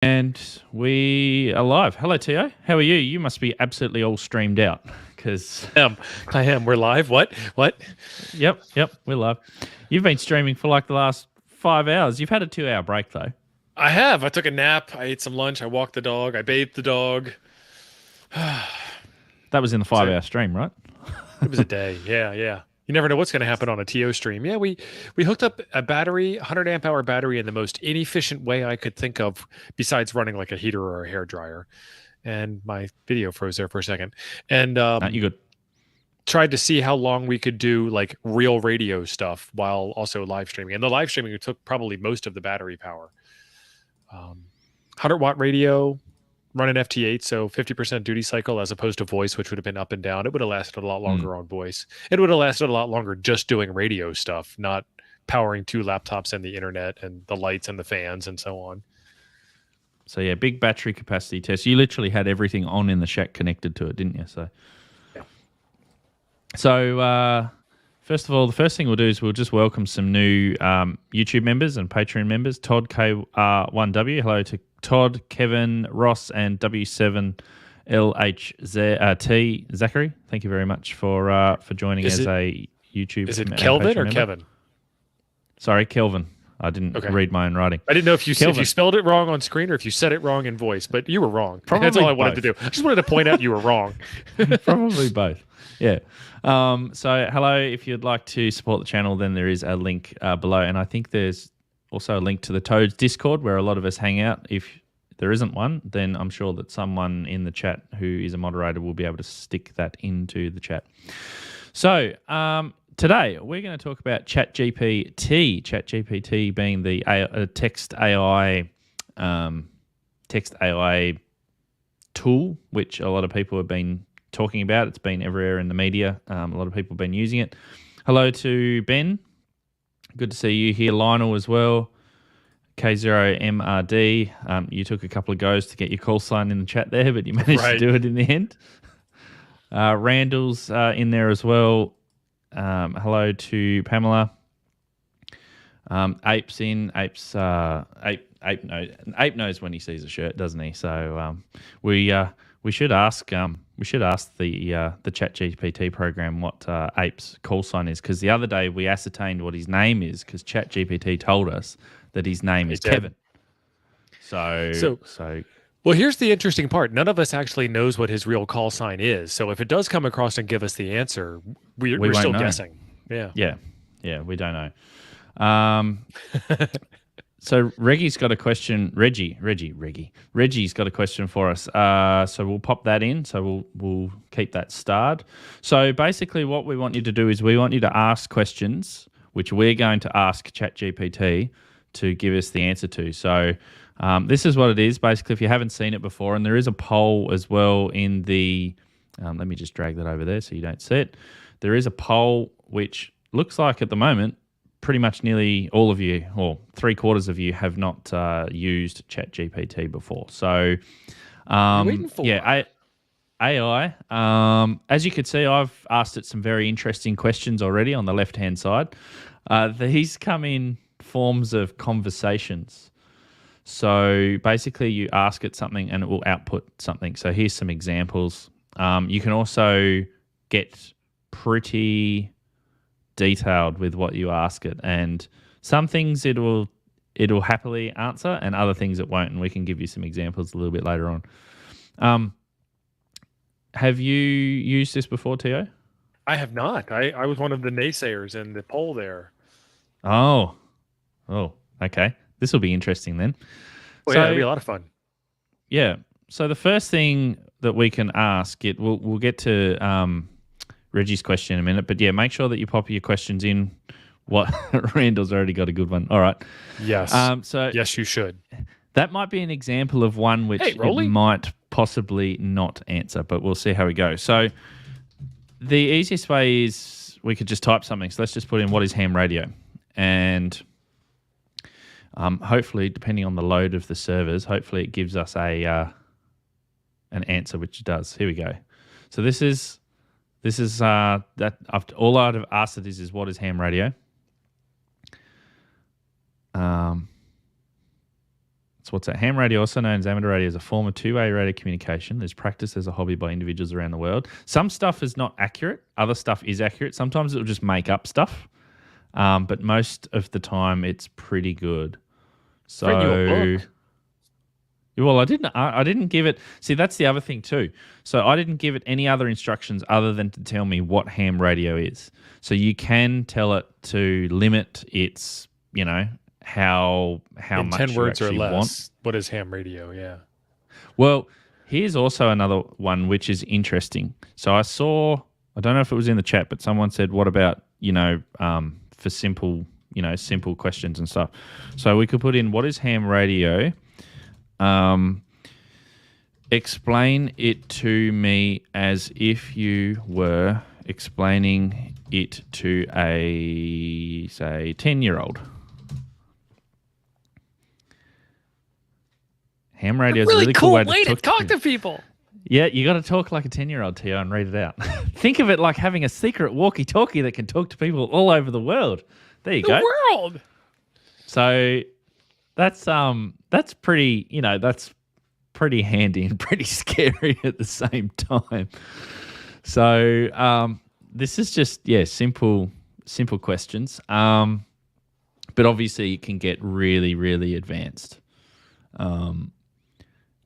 And we are live. Hello, Tio. How are you? You must be absolutely all streamed out because. I am. We're live. What? Yep, we're live. You've been streaming for like the last 5 hours. You've had a 2-hour break though. I have. I took a nap. I ate some lunch. I walked the dog. I bathed the dog. That was in the 5-hour stream, right? It was a day. Yeah. You never know what's going to happen on a TO stream. Yeah, we hooked up a battery, 100 amp hour battery, in the most inefficient way I could think of, besides running like a heater or a hair dryer. And my video froze there for a second. And You good? tried to see how long we could do like real radio stuff while also live streaming. And the live streaming took probably most of the battery power. 100-watt radio, running FT8, so 50% duty cycle as opposed to voice, which would have been up and down. It would have lasted a lot longer on voice. It would have lasted a lot longer just doing radio stuff, not powering 2 laptops and the internet and the lights and the fans and so on. So yeah, big battery capacity test. You literally had everything on in the shack connected to it, didn't you? So, yeah. So first of all, the first thing we'll do is we'll just welcome some new YouTube members and Patreon members. Todd K1W. Hello to Todd, Kevin, Ross, and W7LHT Zachary. Thank you very much for joining as a YouTube. Is it Kelvin or Kevin? Sorry, Kelvin. I didn't read my own writing. I didn't know if you spelled it wrong on screen or if you said it wrong in voice, but you were wrong. Probably that's all I wanted both. to do. I just wanted to point out you were wrong. Probably both. Yeah. So hello, if you'd like to support the channel, then there is a link below. And I think there's also a link to the Toads Discord where a lot of us hang out. If there isn't one, then I'm sure that someone in the chat who is a moderator will be able to stick that into the chat. So today we're going to talk about ChatGPT. ChatGPT being the text AI tool, which a lot of people have been talking about. It's been everywhere in the media. A lot of people have been using it. Hello to Ben. Good to see you here. Lionel as well. K0MRD. You took a couple of goes to get your call sign in the chat there, but you managed to do it in the end. Randall's in there as well. Hello to Pamela. Ape's in. Ape knows when he sees a shirt, doesn't he? So we should ask the ChatGPT program what Ape's call sign is, because the other day we ascertained what his name is because ChatGPT told us that his name is Kevin. So well, here's the interesting part. None of us actually knows what his real call sign is. So if it does come across and give us the answer, we're still guessing. Yeah, we don't know. So Reggie's got a question. Reggie's got a question for us. So we'll pop that in. So we'll keep that starred. So basically what we want you to do is we want you to ask questions, which we're going to ask ChatGPT to give us the answer to. So this is what it is. Basically, if you haven't seen it before, and there is a poll as well in the, let me just drag that over there so you don't see it. There is a poll which looks like at the moment, pretty much nearly all of you, or 3/4 of you, have not used ChatGPT before. So, AI. As you can see, I've asked it some very interesting questions already on the left-hand side. These come in forms of conversations. So basically, you ask it something and it will output something. So here's some examples. You can also get pretty detailed with what you ask it, and some things it'll happily answer and other things it won't, and we can give you some examples a little bit later on. Have you used this before, Tio? I have not. I was one of the naysayers in the poll there. Oh, okay. This will be interesting then. Well, yeah, it'll be a lot of fun. Yeah. So the first thing that we can ask it, we'll get to Reggie's question in a minute, but yeah, make sure that you pop your questions in. What Randall's already got a good one. All right. Yes. Yes, you should. That might be an example of one which it might possibly not answer, but we'll see how we go. So the easiest way is we could just type something. So let's just put in what is ham radio, and hopefully, depending on the load of the servers, hopefully it gives us an answer, which it does. Here we go. So this is that. All I've asked it is what is ham radio. It's So what's that? Ham radio, also known as amateur radio, is a form of two-way radio communication. There's practiced as a hobby by individuals around the world. Some stuff is not accurate. Other stuff is accurate. Sometimes it'll just make up stuff. But most of the time it's pretty good. So, Read you a book. well, I didn't give it. See, that's the other thing too. So I didn't give it any other instructions other than to tell me what ham radio is. So you can tell it to limit its, how In much 10 you words or actually less. want. What is ham radio? Yeah. Well, here's also another one which is interesting. So I don't know if it was in the chat, but someone said, what about, for simple questions and stuff. So we could put in, what is ham radio? Explain it to me as if you were explaining it to a, say, 10-year-old. Ham radio is a really cool way to talk to people. Yeah, you got to talk like a 10-year-old, Tio, and read it out. Think of it like having a secret walkie-talkie that can talk to people all over the world. There you go. The world. So that's pretty, that's pretty handy and pretty scary at the same time. So this is just simple questions. But obviously it can get really, really advanced.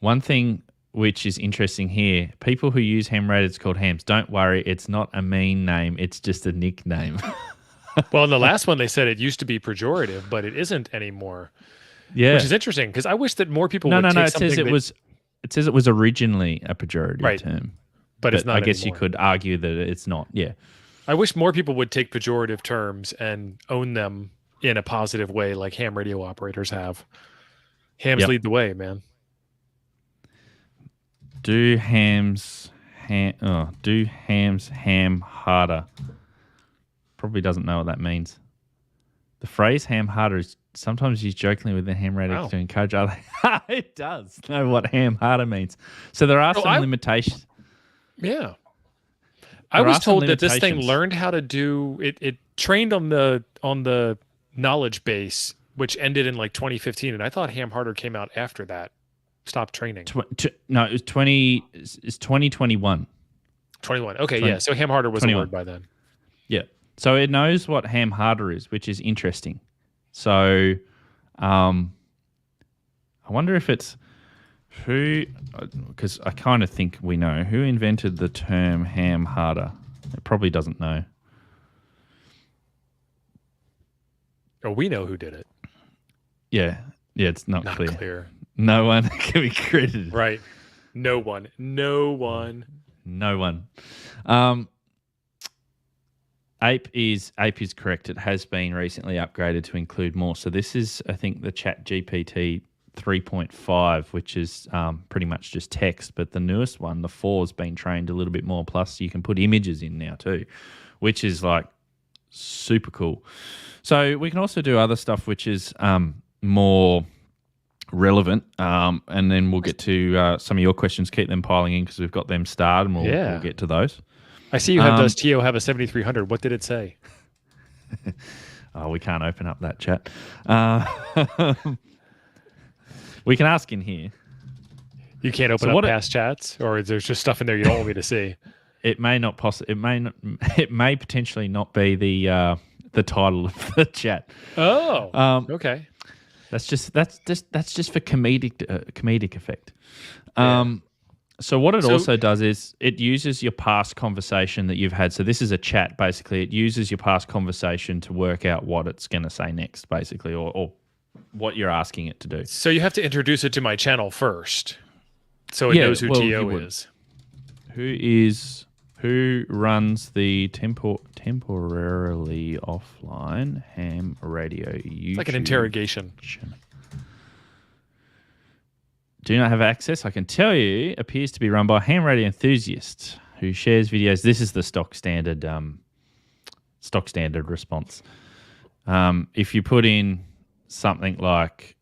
One thing which is interesting here, people who use ham radio, it's called hams. Don't worry, it's not a mean name. It's just a nickname. Well, in the last one, they said it used to be pejorative, but it isn't anymore. Yeah. Which is interesting because I wish that more people would take something it says it was originally a pejorative term. But it's not I guess anymore. You could argue that it's not. Yeah. I wish more people would take pejorative terms and own them in a positive way like ham radio operators have. Hams lead the way, man. Do hams ham harder? Probably doesn't know what that means. The phrase ham harder is sometimes used jokingly within ham radio to encourage other. It does know what ham harder means. So there are some limitations. Yeah. I was told that this thing learned how to do it. It trained on the knowledge base, which ended in like 2015. And I thought ham harder came out after that. Stopped training. No, it was 2021. 21. Okay, yeah. So ham harder was 21. A word by then. Yeah. So it knows what ham harder is, which is interesting. So I wonder if it's because I kind of think we know who invented the term ham harder. It probably doesn't know. Oh, we know who did it. Yeah, it's not clear. No one can be credited. Right. No one. Ape is correct. It has been recently upgraded to include more. So this is, I think, the ChatGPT 3.5, which is pretty much just text. But the newest one, the 4, has been trained a little bit more. Plus, you can put images in now too, which is like super cool. So we can also do other stuff which is more relevant, and then we'll get to some of your questions. Keep them piling in because we've got them starred, and we'll get to those. I see you have does Tio have a 7300. What did it say? Oh, we can't open up that chat. We can ask in here. You can't open up past chats, or is there just stuff in there you don't want me to see? It may not It may potentially not be the title of the chat. Oh, okay. That's just for comedic effect. So what it also does is it uses your past conversation that you've had. So this is a chat, basically. It uses your past conversation to work out what it's going to say next, basically, or what you're asking it to do. So you have to introduce it to my channel first, so it knows who Tio is. Who runs the temporarily offline ham radio YouTube? It's like an interrogation. Do not have access. I can tell you, appears to be run by a ham radio enthusiast who shares videos. This is the stock standard response. If you put in something like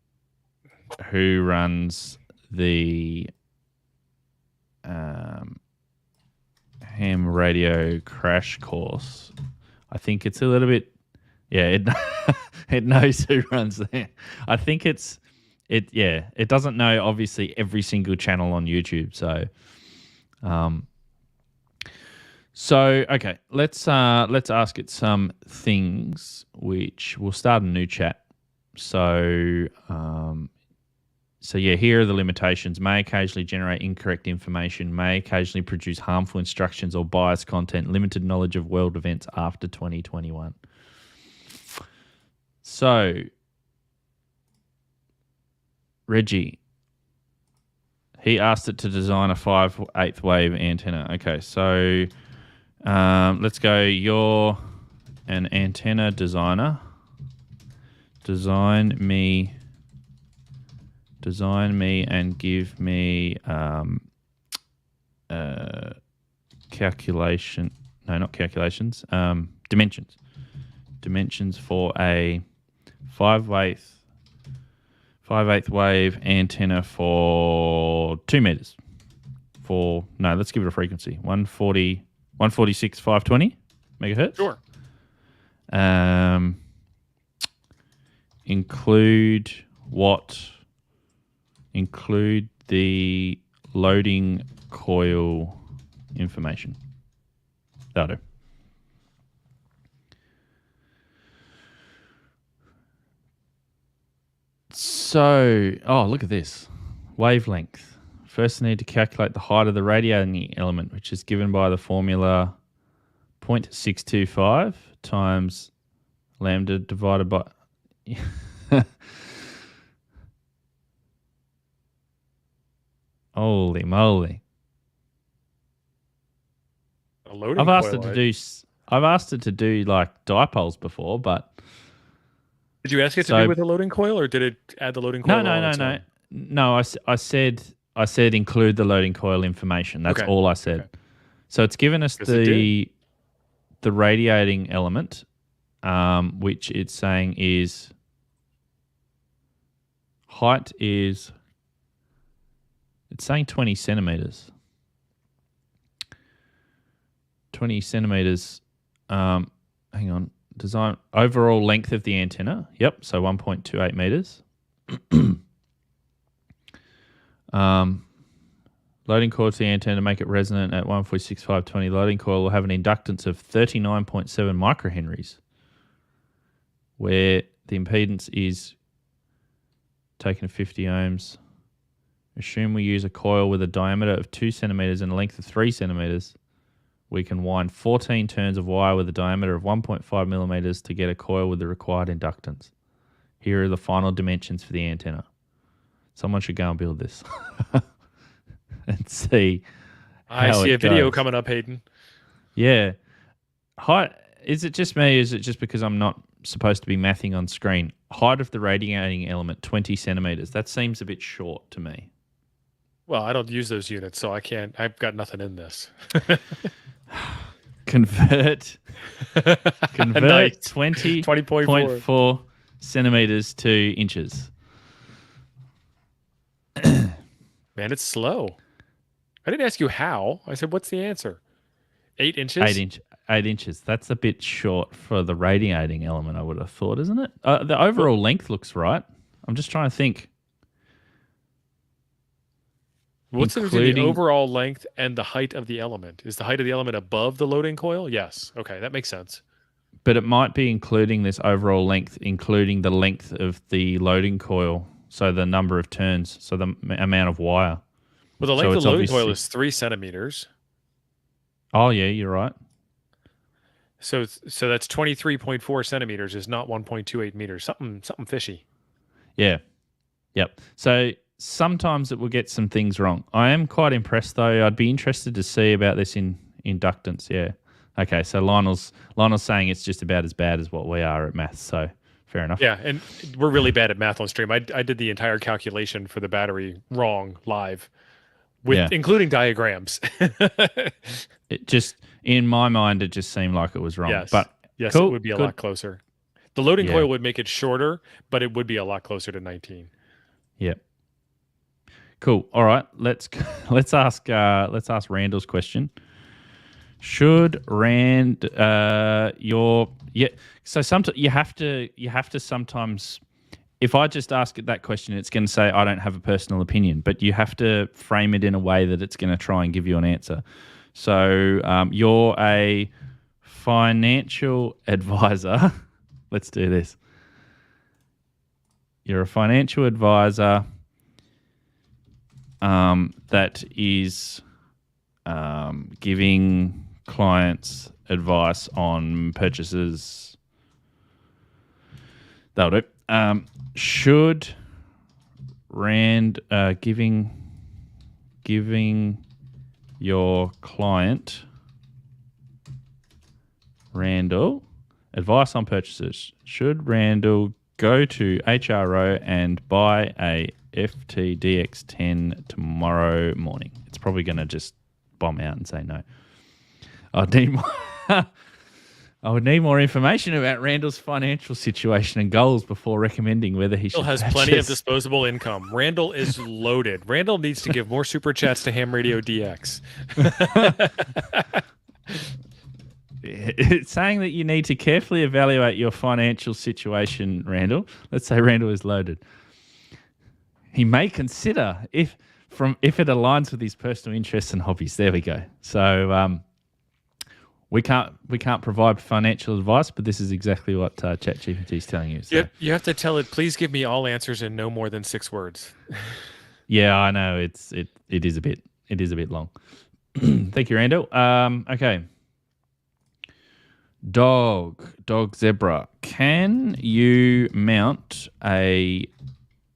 who runs the ham radio crash course, I think it's a little bit, it knows who runs that. I think it it doesn't know obviously every single channel on YouTube. So okay, let's ask it some things. Which we'll start a new chat. So yeah, here are the limitations. May occasionally generate incorrect information. May occasionally produce harmful instructions or biased content. Limited knowledge of world events after 2021. So, Reggie, he asked it to design a 5/8 wave antenna. Okay, so let's go. You're an antenna designer. Design me and give me calculation. No, not calculations. Dimensions. Dimensions for a 5/8 wave antenna for 2 meters. Let's give it a frequency. 146, 520 megahertz. Sure. Include the loading coil information. That'll do. So, look at this. Wavelength. First, I need to calculate the height of the radiating element, which is given by the formula 0.625 times lambda divided by... Holy moly. I've asked it to do like dipoles before, but... Did you ask it to do with the loading coil, or did it add the loading coil? No. No, I said include the loading coil information. That's all I said. Okay. So it's given us the radiating element, which it's saying is height is, it's saying 20 centimeters. 20 centimeters. Hang on. Design overall length of the antenna. Yep. So 1.28 meters. Loading coil to the antenna, make it resonant at 146.520. Loading coil will have an inductance of 39.7 microhenries, where the impedance is taken to 50 ohms. Assume we use a coil with a diameter of 2 centimeters and a length of 3 centimeters. We can wind 14 turns of wire with a diameter of 1.5 millimeters to get a coil with the required inductance. Here are the final dimensions for the antenna. Someone should go and build this and see. I see a video coming up, Hayden. Yeah. Height. Is it just me? Is it just because I'm not supposed to be mathing on screen? Height of the radiating element, 20 centimeters. That seems a bit short to me. Well, I don't use those units, so I can't. I've got nothing in this. Convert nice. 20.4 centimeters to inches. Man, it's slow. I didn't ask you how. I said, what's the answer? 8 inches? 8 inches. That's a bit short for the radiating element, I would have thought, isn't it? The overall length looks right. I'm just trying to think. What's the difference between the overall length and the height of the element? Is the height of the element above the loading coil? Yes. Okay, that makes sense. But it might be including this overall length, including the length of the loading coil, so the number of turns, so the amount of wire. Well, the length of the loading coil is 3 centimeters. Oh, yeah, you're right. So that's 23.4 centimeters is not 1.28 meters. Something fishy. Yeah. Yep. So sometimes it will get some things wrong. I am quite impressed, though. I'd be interested to see about this in inductance. Yeah. Okay. So Lionel's saying it's just about as bad as what we are at maths. So fair enough. Yeah, and we're really bad at math on stream. I did the entire calculation for the battery wrong live, including diagrams. It just, in my mind, it just seemed like it was wrong. Yes. But yes, cool, it would be a lot closer. The loading coil would make it shorter, but it would be a lot closer to 19. Yep. Cool. All right. Let's ask Randall's question. Should Rand So sometimes you have to sometimes if I just ask it that question, it's going to say, I don't have a personal opinion, but you have to frame it in a way that it's going to try and give you an answer. So you're a financial advisor. Let's do this. You're a financial advisor that is giving clients advice on purchases. That'll do. Should giving your client Randall advice on purchases, should Randall go to HRO and buy a FTDX10 tomorrow morning? It's probably going to just bomb out and say no. I would need more information about Randall's financial situation and goals before recommending whether he should Randall has plenty of disposable income. Randall is loaded. Randall needs to give more super chats to Ham Radio DX. It's saying that you need to carefully evaluate your financial situation, Randall. Let's say Randall is loaded. He may consider if it aligns with his personal interests and hobbies. There we go. So we can't provide financial advice, but this is exactly what ChatGPT is telling you. So. You have to tell it, please give me all answers in no more than 6 words. Yeah, I know. It is a bit long. Thank you, Randall. Okay. Dog zebra. Can you mount a?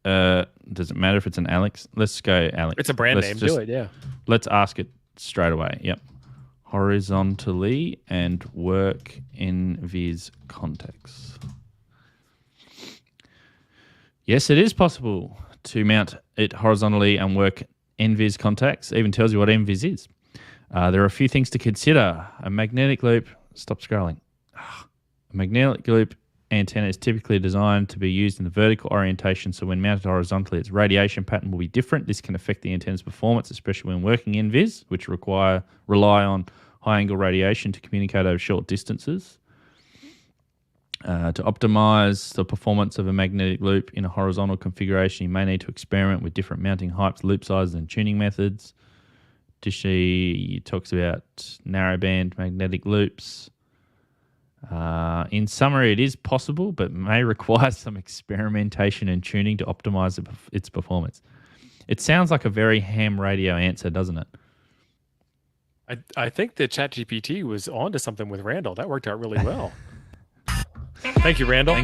Does it matter if it's an Alex? Let's go, Alex. It's a brand name. Do it. Yeah. Let's ask it straight away. Yep. Horizontally and work in viz contexts. Yes, it is possible to mount it horizontally and work NVIS contacts. It even tells you what NVIS is. There are a few things to consider. A magnetic loop. Stop scrolling. A magnetic loop antenna is typically designed to be used in the vertical orientation, so when mounted horizontally, its radiation pattern will be different. This can affect the antenna's performance, especially when working in viz, which rely on high-angle radiation to communicate over short distances. To optimize the performance of a magnetic loop in a horizontal configuration, you may need to experiment with different mounting heights, loop sizes, and tuning methods. Dishy talks about narrowband magnetic loops. In summary, it is possible, but may require some experimentation and tuning to optimize its performance. It sounds like a very ham radio answer, doesn't it? I think that ChatGPT was onto something with Randall. That worked out really well. Thank you, Randall.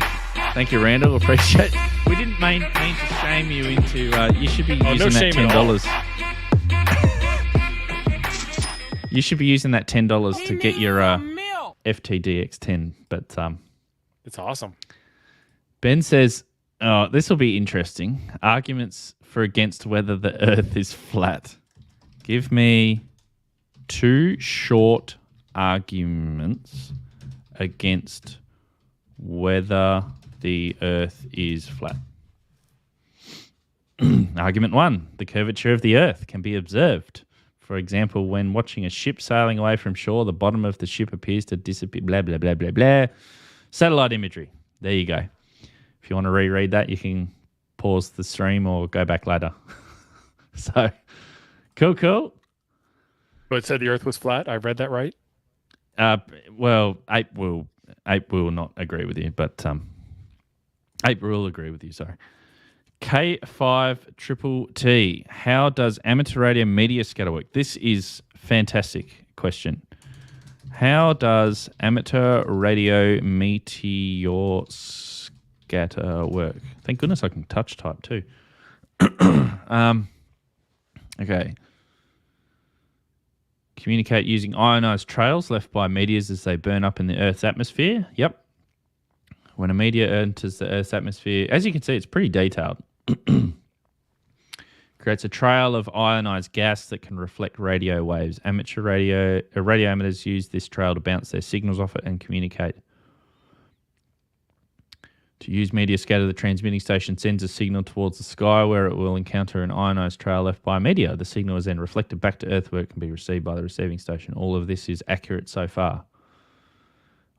Thank you, Randall. Appreciate it. We didn't mean to shame you into... you should be using that $10. You should be using that $10 to get your FTDX10. But it's awesome. Ben says, oh, this will be interesting. Arguments for against whether the Earth is flat. Give me 2 short arguments against whether the Earth is flat. Argument 1, the curvature of the Earth can be observed. For example, when watching a ship sailing away from shore, the bottom of the ship appears to disappear, blah, blah, blah, blah, blah. Satellite imagery. There you go. If you want to reread that, you can pause the stream or go back later. So, cool. But it said the Earth was flat. I read that right? Well, Ape will not agree with you, but Ape will agree with you, sorry. K5TTT. How does amateur radio media scatter work? This is fantastic question. How does amateur radio meteor scatter work? Thank goodness I can touch type too. Okay. Communicate using ionized trails left by meteors as they burn up in the Earth's atmosphere. Yep. When a meteor enters the Earth's atmosphere, as you can see, it's pretty detailed. Creates a trail of ionized gas that can reflect radio waves. Amateur radio amateurs use this trail to bounce their signals off it and communicate. To use meteor scatter, the transmitting station sends a signal towards the sky where it will encounter an ionized trail left by a meteor. The signal is then reflected back to Earth where it can be received by the receiving station. All of this is accurate so far.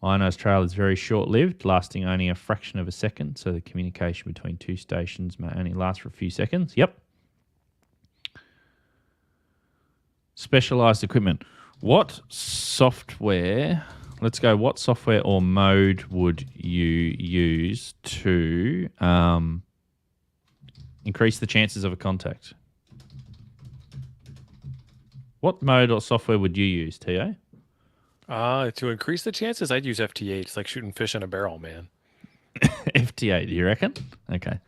Ionized trail is very short-lived, lasting only a fraction of a second, so the communication between two stations may only last for a few seconds. Yep. Specialized equipment. What software, let's go, what software or mode would you use to increase the chances of a contact? What mode or software would you use, T.O.? To increase the chances, I'd use FT8. It's like shooting fish in a barrel, man. FT8, do you reckon? Okay.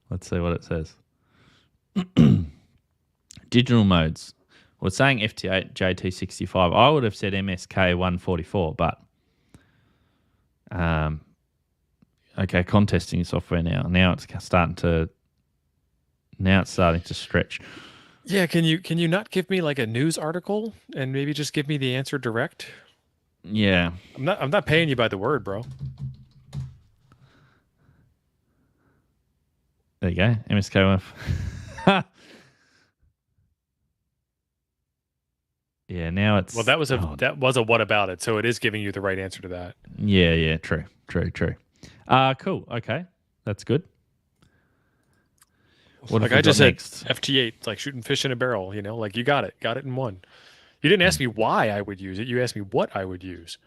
Let's see what it says. Digital modes. Well, it's saying FT8, JT65. I would have said MSK 144, but okay, contesting software now. Now it's starting to stretch. Yeah, can you not give me like a news article and maybe just give me the answer direct? Yeah. I'm not paying you by the word, bro. There you go. MSK 1. Yeah, now it's... Well, that was a what about it, so it is giving you the right answer to that. Yeah, true. Cool, okay. That's good. What like I just said, FT8, it's like shooting fish in a barrel, like you got it in one. You didn't ask me why I would use it, you asked me what I would use.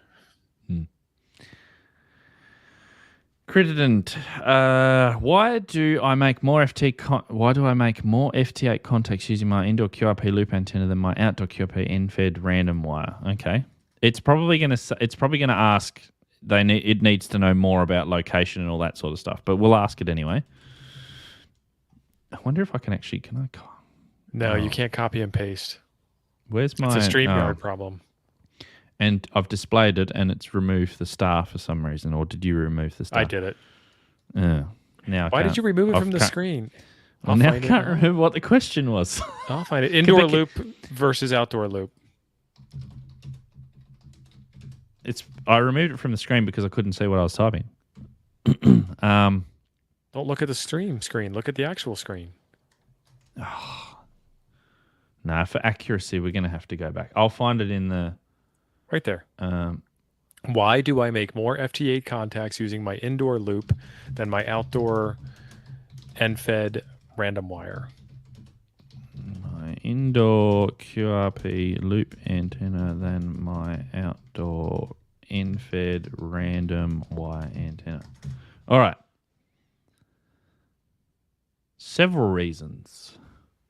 Crittenden, why do I make more FT8 contacts using my indoor QRP loop antenna than my outdoor QRP end-fed random wire? Okay, it's probably going to ask. It needs to know more about location and all that sort of stuff, but we'll ask it anyway. I wonder if I can actually. Can I? No, you can't copy and paste. Where's my? It's a StreamYard problem. And I've displayed it, and it's removed the star for some reason. Or did you remove the star? I did it. Now why did you remove it from the screen? Well, now I can't remember what the question was. I'll find it. Indoor loop versus outdoor loop. I removed it from the screen because I couldn't see what I was typing. Don't look at the stream screen. Look at the actual screen. No, for accuracy, we're going to have to go back. I'll find it in the... Right there. Why do I make more FT8 contacts using my indoor loop than my outdoor end-fed random wire? My indoor QRP loop antenna than my outdoor end-fed random wire antenna. All right. Several reasons.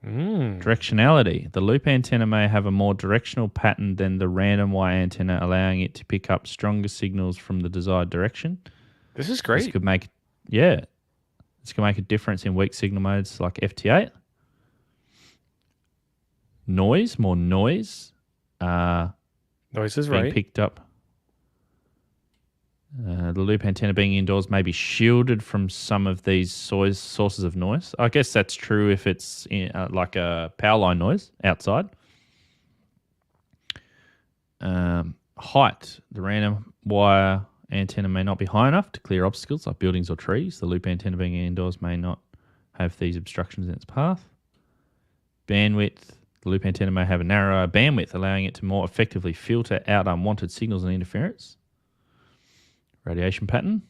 Directionality. The loop antenna may have a more directional pattern than the random wire antenna, allowing it to pick up stronger signals from the desired direction. This is great. This could make a difference in weak signal modes like FT8. More noise. Noise is being right. Picked up. The loop antenna being indoors may be shielded from some of these sources of noise. I guess that's true if it's like a power line noise outside. Height. The random wire antenna may not be high enough to clear obstacles like buildings or trees. The loop antenna being indoors may not have these obstructions in its path. Bandwidth. The loop antenna may have a narrower bandwidth, allowing it to more effectively filter out unwanted signals and interference. Radiation pattern.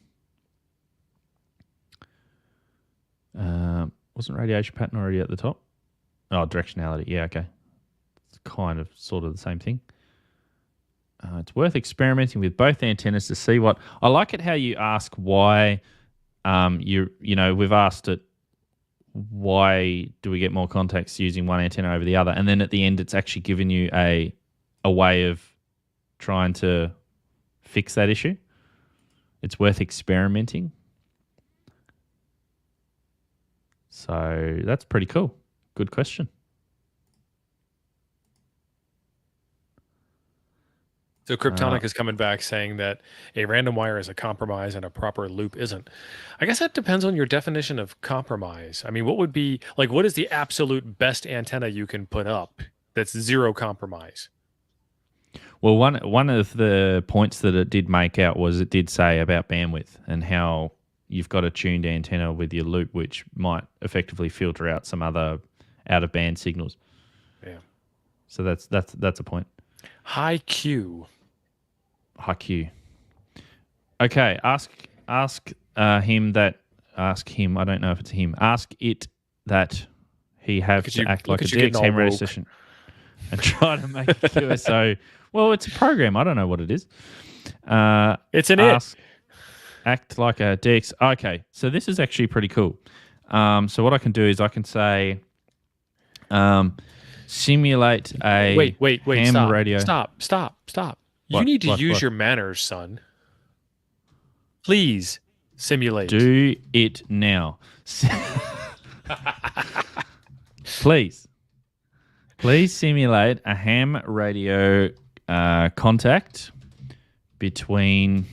Wasn't radiation pattern already at the top? Oh, directionality. Yeah, okay. It's kind of sort of the same thing. It's worth experimenting with both antennas to see what... I like it how you ask why we've asked it, why do we get more contacts using one antenna over the other? And then at the end, it's actually given you a way of trying to fix that issue. It's worth experimenting. So that's pretty cool. Good question. So Kryptonic is coming back saying that a random wire is a compromise and a proper loop isn't. I guess that depends on your definition of compromise. I mean, what is the absolute best antenna you can put up that's zero compromise? Well, one of the points that it did make out was it did say about bandwidth and how you've got a tuned antenna with your loop, which might effectively filter out some other out-of-band signals. Yeah. So that's a point. High Q. Okay, ask him that. Ask him. I don't know if it's him. Ask it that he have to act like a getting DX all ham radio woke. session and try to make a QSO. Well, it's a program. I don't know what it is. It's an Act like a DX. Okay, so this is actually pretty cool. So what I can do is I can say, simulate a Wait, ham stop. radio. Stop. You What, need to use what? your manners, son. Please simulate. Do it now. Please simulate a ham radio contact between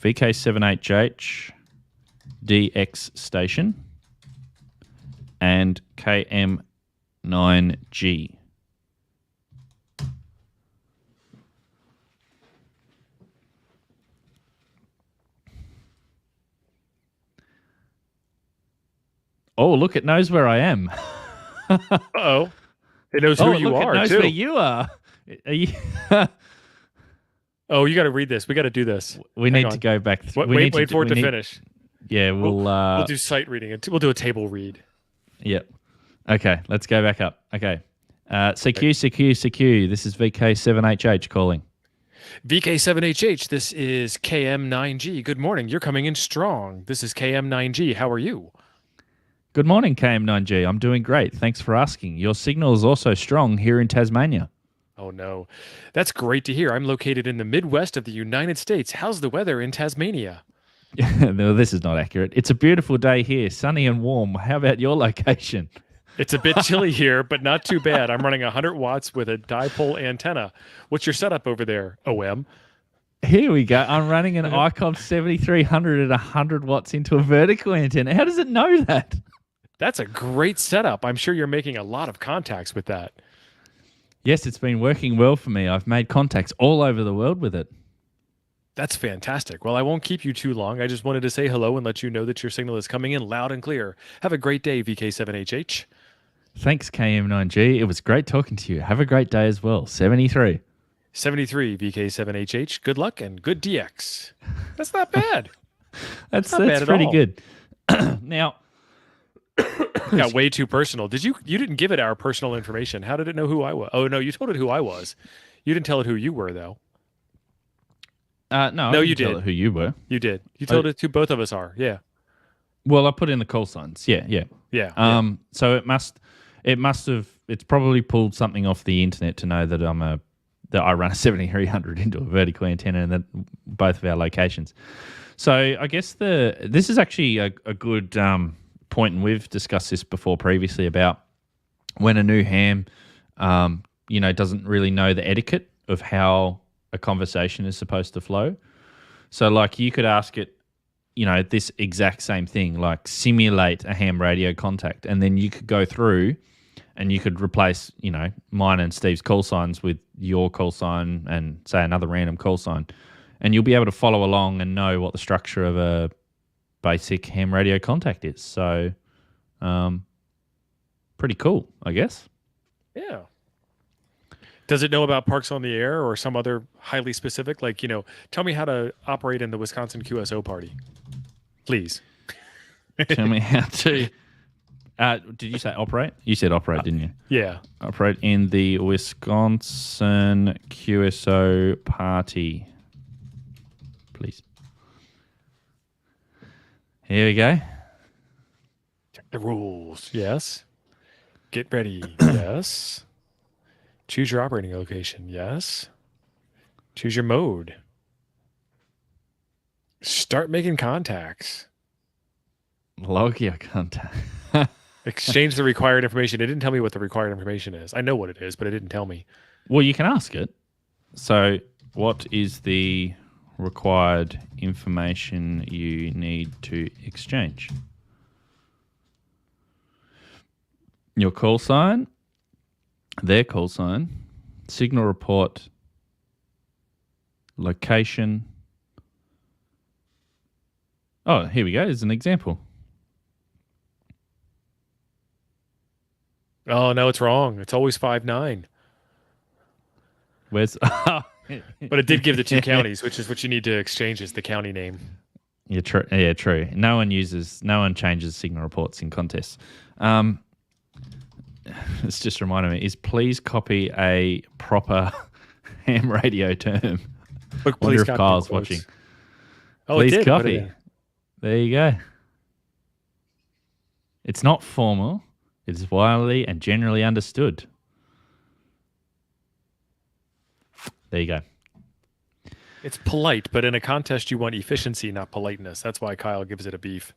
VK78H DX station and KM9G. Oh, look, it knows where I am. Uh-oh. It knows who you look, are, it knows too. where you are. Are you Oh, you got to read this. We got to do this. we Hang need on. to go back. Wait for it to finish. Yeah, We'll do sight reading. We'll do a table read. Yep. Okay, let's go back up. Okay. CQ. This is VK7HH calling. VK7HH, this is KM9G. Good morning. You're coming in strong. This is KM9G. How are you? Good morning, KM9G. I'm doing great. Thanks for asking. Your signal is also strong here in Tasmania. Oh, no. That's great to hear. I'm located in the Midwest of the United States. How's the weather in Tasmania? No, this is not accurate. It's a beautiful day here, sunny and warm. How about your location? It's a bit chilly here, but not too bad. I'm running 100 watts with a dipole antenna. What's your setup over there, OM? Here we go. I'm running an Icom 7300 at 100 watts into a vertical antenna. How does it know that? That's a great setup. I'm sure you're making a lot of contacts with that. Yes, it's been working well for me. I've made contacts all over the world with it. That's fantastic. Well, I won't keep you too long. I just wanted to say hello and let you know that your signal is coming in loud and clear. Have a great day, VK7HH. Thanks, KM9G. It was great talking to you. Have a great day as well. 73. 73, VK7HH. Good luck and good DX. That's not bad. That's not bad at pretty all. good. Now, got way too personal. You didn't give it our personal information. How did it know who I was? Oh, no, you told it who I was. You didn't tell it who you were, though. no, you didn't tell did. it who you were. You did. You told it who both of us are. Yeah. Well, I put in the call signs. Yeah. Yeah. So it must have. It's probably pulled something off the internet to know that I run a 7300 into a vertical antenna and that both of our locations. So I guess this is actually a good point, and we've discussed this before previously about when a new ham, doesn't really know the etiquette of how a conversation is supposed to flow. So like you could ask it, this exact same thing, like simulate a ham radio contact, and then you could go through and you could replace, mine and Steve's call signs with your call sign and say another random call sign, and you'll be able to follow along and know what the structure of a basic ham radio contact is. So, pretty cool, I guess. Yeah. Does it know about Parks on the Air or some other highly specific? Like, tell me how to operate in the Wisconsin QSO party, please. Tell me how to. Did you say operate? You said operate, didn't you? Yeah. Operate in the Wisconsin QSO party, please. Here we go. Check the rules. Yes. Get ready. Yes. Choose your operating location. Yes. Choose your mode. Start making contacts. Log your contact. Exchange the required information. It didn't tell me what the required information is. I know what it is, but it didn't tell me. Well, you can ask it. So, what is the required information you need to exchange? Your call sign, their call sign, signal report, location. Oh, here we go. There's an example. Oh, no, it's wrong. It's always 5'9". Where's But it did give the two counties, which is what you need to exchange is the county name. Yeah, true. Yeah, true. No one changes signal reports in contests. It's just reminding me, is please copy a proper ham radio term. Look, Wonder please if copy Kyle's quotes. watching. Oh, Please it did. Put it copy. in. There you go. It's not formal. It is widely and generally understood. There you go. It's polite, but in a contest, you want efficiency, not politeness. That's why Kyle gives it a beef.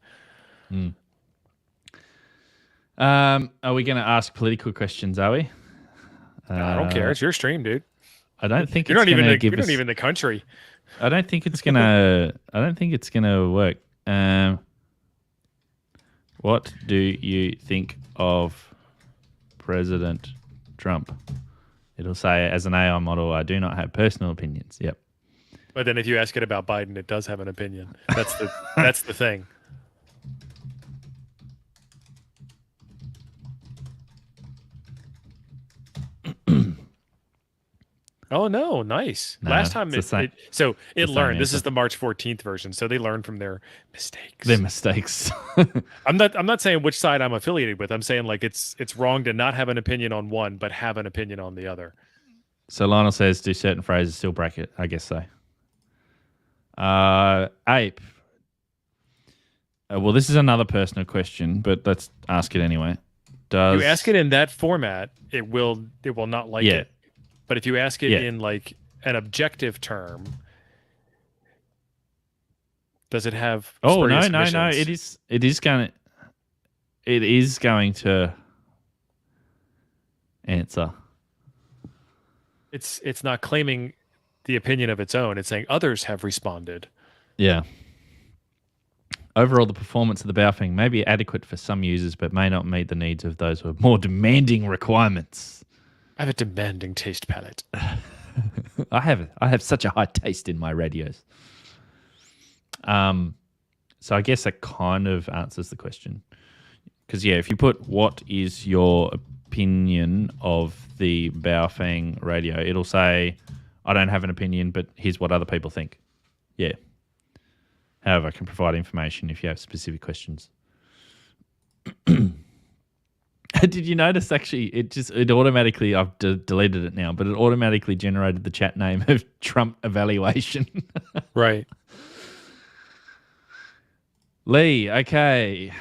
Are we going to ask political questions, are we? I don't care. It's your stream, dude. I don't think You're it's not even going to the, give you're us... not even the country. I don't think it's gonna. I don't think it's gonna work. What do you think of President Trump? It'll say, as an AI model, I do not have personal opinions. Yep. But then if you ask it about Biden, it does have an opinion. That's the thing. Oh no, nice. No, Last time it's the it same learned. This answer. is the March 14th version, so they learned from their mistakes. Their mistakes. I'm not saying which side I'm affiliated with. I'm saying like it's wrong to not have an opinion on one, but have an opinion on the other. So Lionel says, do certain phrases still bracket? I guess so. Ape. Well, this is another personal question, but let's ask it anyway. You ask it in that format, it will not like Yeah. it. But if you ask it Yeah. in like an objective term, does it have? Oh no. spurious omissions? It is going to answer. It's not claiming the opinion of its own. It's saying others have responded. Yeah. Overall, the performance of the Baofeng may be adequate for some users, but may not meet the needs of those with more demanding requirements. I have a demanding taste palette. I have such a high taste in my radios. So I guess that kind of answers the question. Because, yeah, if you put what is your opinion of the Baofeng radio, it'll say, I don't have an opinion, but here's what other people think. Yeah. However, I can provide information if you have specific questions. Did you notice, actually, it automatically, I've deleted it now, but it automatically generated the chat name of Trump evaluation. Right. Lee, okay.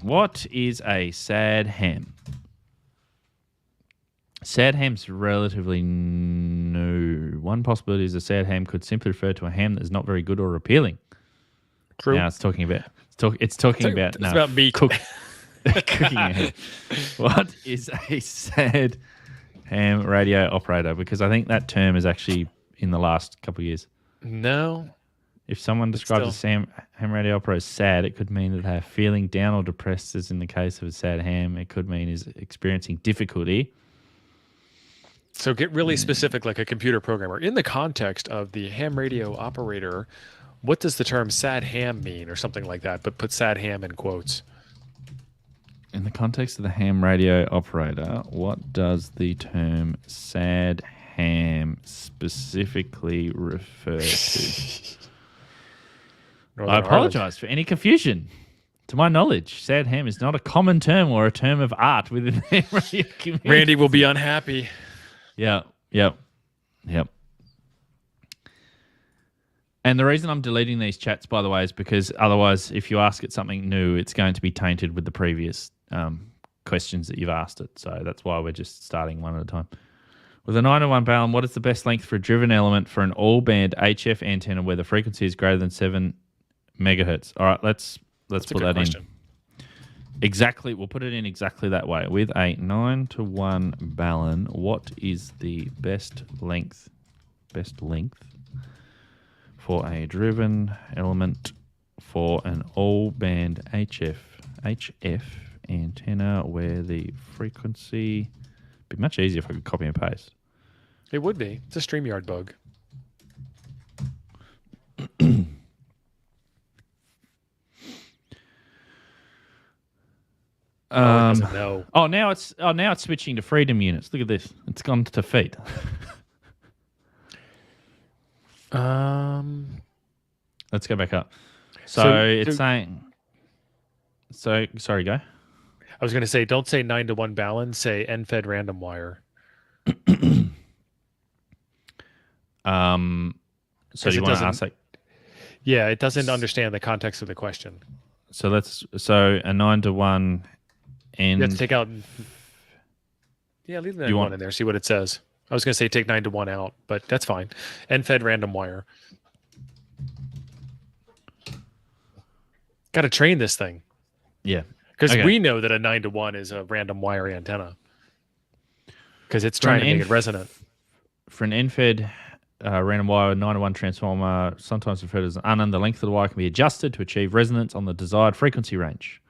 What is a sad ham? Sad ham's relatively new. One possibility is a sad ham could simply refer to a ham that is not very good or appealing. True. Now it's talking about meat. Cooking a ham. What is a sad ham radio operator? Because I think that term is actually in the last couple of years. No. If someone describes a ham radio operator as sad, it could mean that they are feeling down or depressed, as in the case of a sad ham. It could mean is experiencing difficulty. So get really specific, like a computer programmer. In the context of the ham radio operator, what does the term sad ham mean or something like that? But put sad ham in quotes. In the context of the ham radio operator, what does the term sad ham specifically refer to? I apologize for any confusion. To my knowledge, sad ham is not a common term or a term of art within the ham radio community. Randy will be unhappy. Yep. And the reason I'm deleting these chats, by the way, is because otherwise, if you ask it something new, it's going to be tainted with the previous questions that you've asked it. So that's why we're just starting one at a time. With a 9-to-1 balance, what is the best length for a driven element for an all-band HF antenna where the frequency is greater than 7 megahertz? All right, let's put that in. Exactly, we'll put it in exactly that way. With a 9-to-1 balun, what is the best length for a driven element for an all-band HF antenna where the frequency... It'd be much easier if I could copy and paste. It would be. It's a StreamYard bug. It doesn't know. Now it's switching to freedom units. Look at this. It's gone to feet. Let's go back up. So it's saying. So sorry, go. I was going to say, don't say 9-to-1 balance. Say end-fed random wire. So you want to ask that? Yeah, it doesn't understand the context of the question. So a 9-to-1 end. You have to take out. Yeah, leave the 9-to-1 in there. See what it says. I was going to say take 9-to-1 out, but that's fine. End-fed random wire. Got to train this thing. Yeah. Because we know that a 9-to-1 is a random wire antenna. Because it's trying to make it resonant. For an end-fed random wire 9-to-1 transformer, sometimes referred to as an unknown, the length of the wire can be adjusted to achieve resonance on the desired frequency range.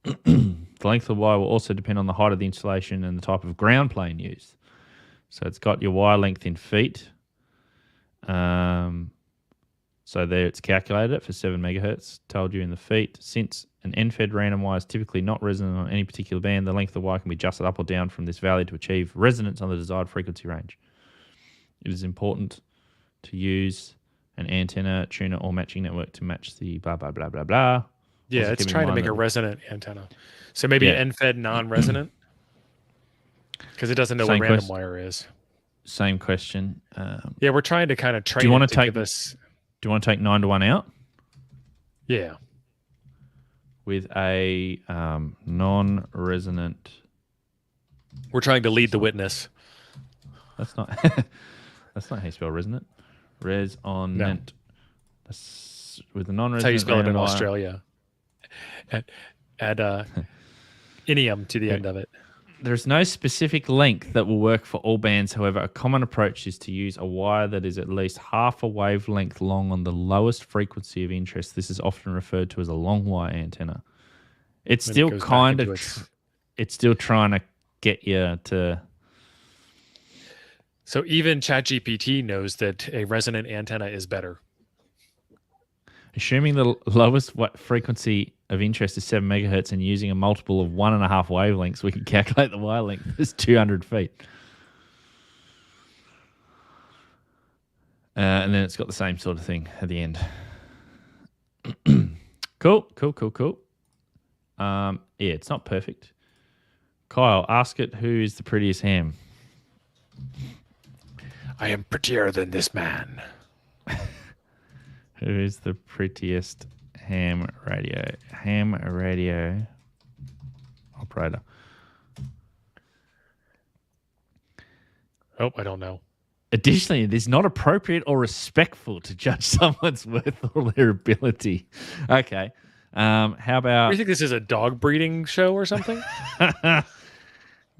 The length of the wire will also depend on the height of the installation and the type of ground plane used. So it's got your wire length in feet. So there it's calculated it for 7 megahertz, told you in the feet. Since an end-fed random wire is typically not resonant on any particular band, the length of the wire can be adjusted up or down from this value to achieve resonance on the desired frequency range. It is important to use an antenna, tuner, or matching network to match the blah, blah, blah, blah, blah. Yeah, it's trying to make a resonant antenna. So maybe end-fed non-resonant? Because it doesn't know what random wire is. Same question. Yeah, we're trying to kind of train it to give us... Do you want to take 9-to-1 out? Yeah. With a non-resonant... We're trying to lead the witness. That's not that's not how you spell resonant. Resonant. No. With a non-resonant... That's how you spell it in Australia. Add inium to the end of it. There's no specific length that will work for all bands. However, a common approach is to use a wire that is at least half a wavelength long on the lowest frequency of interest. This is often referred to as a long wire antenna. It's still it's still trying to get you to... So even ChatGPT knows that a resonant antenna is better. Assuming the lowest frequency of interest is 7 megahertz and using a multiple of 1.5 wavelengths, we can calculate the wire length as 200 feet. And then it's got the same sort of thing at the end. Cool. Yeah, it's not perfect. Kyle, ask it who is the prettiest ham. I am prettier than this man. Who is the prettiest ham radio operator? Oh, I don't know. Additionally, it is not appropriate or respectful to judge someone's worth or their ability. Okay. How about... Do you think this is a dog breeding show or something?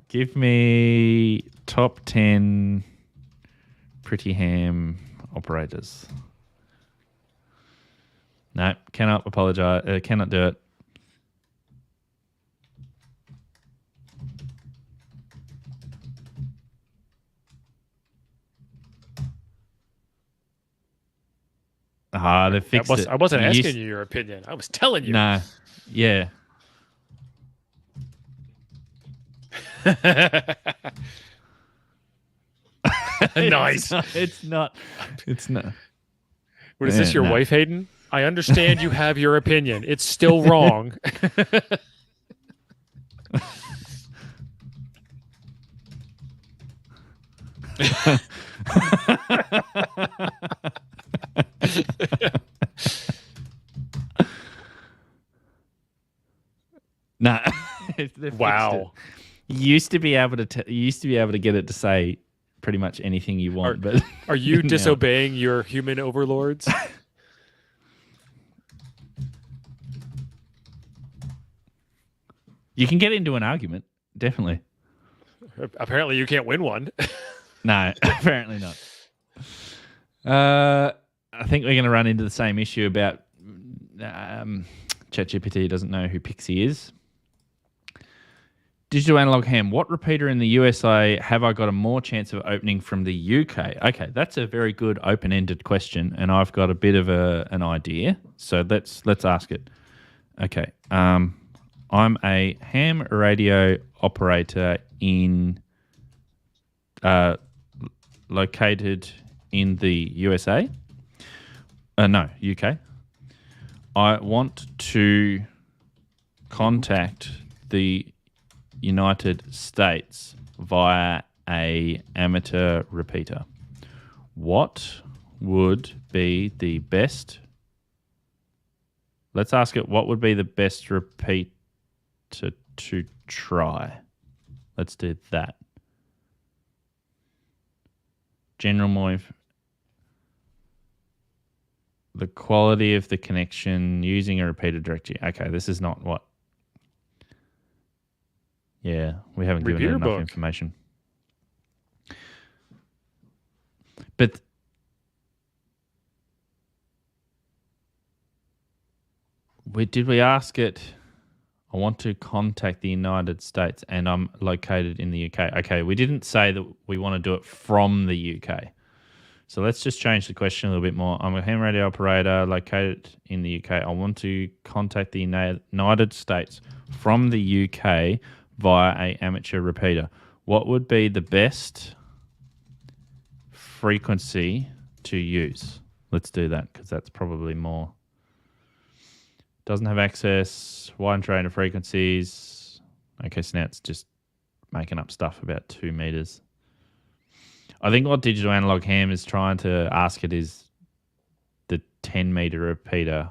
Give me top 10 pretty ham operators. No, cannot apologize. Cannot do it. They fixed it. I wasn't asking you your opinion. I was telling you. No. Yeah. Nice. It's not. What is this, your wife, Hayden? I understand you have your opinion. It's still wrong. No. Wow. You used to be able to get it to say pretty much anything you want, but are you disobeying your human overlords? You can get into an argument, definitely. Apparently you can't win one. No, apparently not. I think we're going to run into the same issue about ChatGPT doesn't know who Pixie is. Digital analog ham. What repeater in the USA have I got a more chance of opening from the UK? Okay, that's a very good open-ended question, and I've got a bit of an idea. So let's ask it. Okay. I'm a ham radio operator located in the USA. No, UK. I want to contact the United States via a amateur repeater. What would be the best? Let's ask it. What would be the best repeater to try? Let's do that. General more. The quality of the connection using a repeater directory. Okay, this is not what. Yeah, we haven't given it enough information. But did we ask it? I want to contact the United States and I'm located in the UK. Okay, we didn't say that we want to do it from the UK. So let's just change the question a little bit more. I'm a ham radio operator located in the UK. I want to contact the United States from the UK via a amateur repeater. What would be the best frequency to use? Let's do that because that's probably more. Doesn't have access, wide range of frequencies. Okay, so now it's just making up stuff about 2 meters. I think what digital analog ham is trying to ask it is the 10 meter repeater.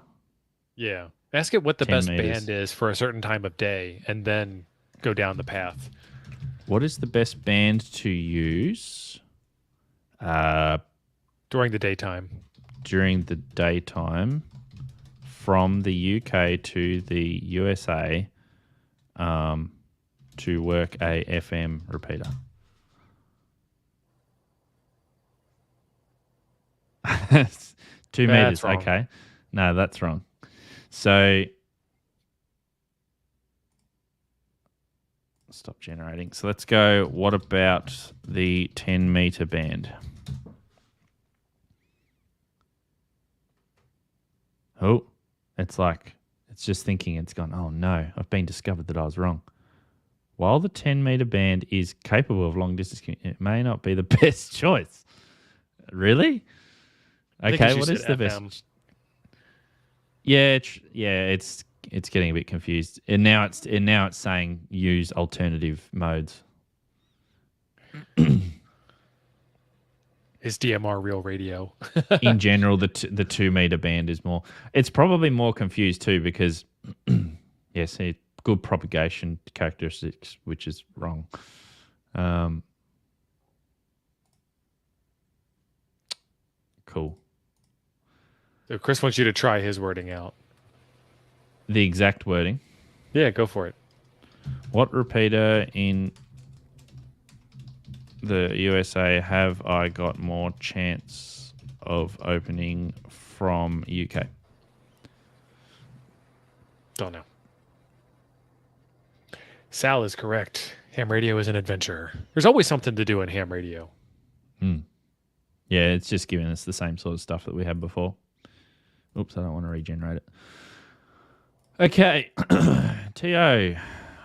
Yeah. Ask it what the best meters. band is for a certain time of day and then go down the path. What is the best band to use? During the daytime. During the daytime from the UK to the USA to work a FM repeater. 2 meters. Wrong. Okay. No, that's wrong. So stop generating. So let's go. What about the 10 meter band? Oh, it's just thinking. It's gone, oh no, I've been discovered that I was wrong. While the 10 meter band is capable of long distance, it may not be the best choice. Really? Okay, what is the best? Yeah, it's getting a bit confused, and now it's saying use alternative modes. Is DMR real radio? In general, the 2 meter band is more. It's probably more confused too because, see, good propagation characteristics, which is wrong. Cool. So Chris wants you to try his wording out. The exact wording. Yeah, go for it. What repeater in the USA have I got more chance of opening from UK? Don't know. Sal is correct. Ham radio is an adventure. There's always something to do in ham radio. Yeah, it's just giving us the same sort of stuff that we had before. Oops, I don't want to regenerate it. Okay, T.O.,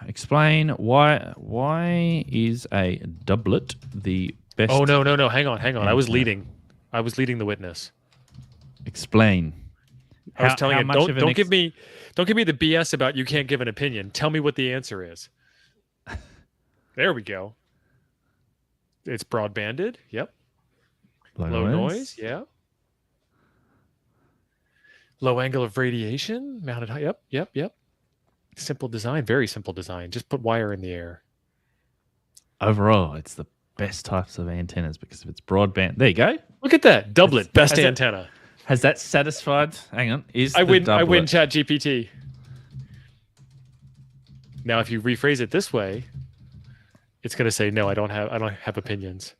explain why is a doublet the best? Oh, no. Hang on. I was leading the witness. Explain. I was telling him, don't give me the BS about you can't give an opinion. Tell me what the answer is. There we go. It's broadbanded. Yep. Low noise. Yeah. Low angle of radiation. Mounted high. Yep. Simple design. Very simple design. Just put wire in the air. Overall, it's the best types of antennas because if it's broadband. There you go. Look at that. Doublet. Best antenna. Has that satisfied? Hang on. I win ChatGPT. Now, if you rephrase it this way, it's going to say, no, I don't have opinions.